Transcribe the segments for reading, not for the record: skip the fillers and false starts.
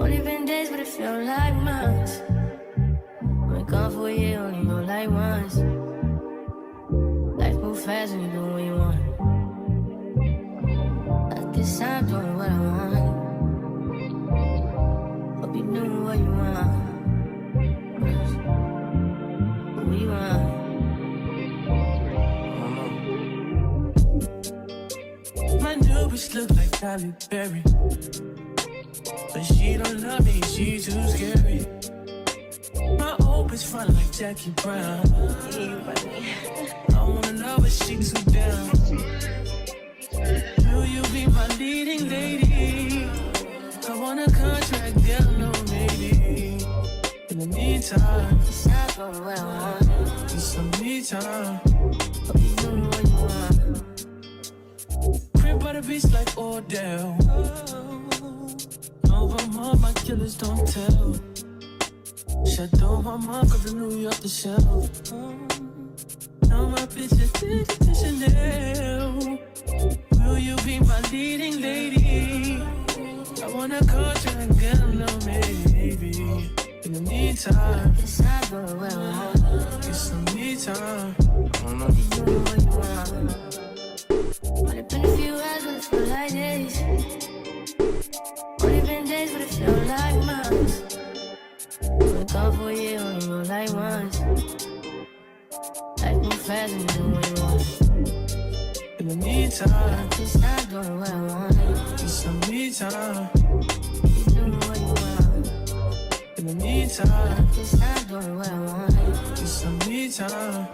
Only been days, but it felt like months. Been gone for a year, only know like once. Life move fast when you do what you want. I guess I'm doing what I want. Hope you doing what you want. What you want? My new bitch look like Halle Berry, but she don't love me, she too scary. My old bitch front like Jackie Brown. I wanna know if she too down. Will you be my leading lady? I want a contract, girl, no maybe. In the meantime, It's not going where I want. need some me time. Hope you doing what you want. Crib by the beach like Odell. No, but mom, my killers don't tell. Shadow my mom, cause New York the shelf. Now my bitch is addicted to Chanel. Will you be my leading lady? I want a contract, girl, no maybe. In the meantime, It's not going where I want. get some me time. Hope you doing what you want. Only been a few hours, but it feel like days. Only been days, but it feel like months. Been gone for a year, only know like once. Life move fast when you do what you want. In the meantime, It's not doing what I want. get some me time. You doing what you want. In the meantime, It's not doing what I want. get some me time.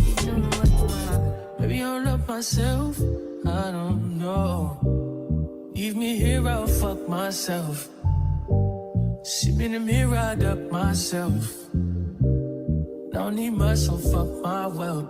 You doing what you want. Maybe I don't love myself, I don't know. Leave me here, I'll fuck myself. See me in the mirror, I duck myself. Don't need much, so fuck my wealth.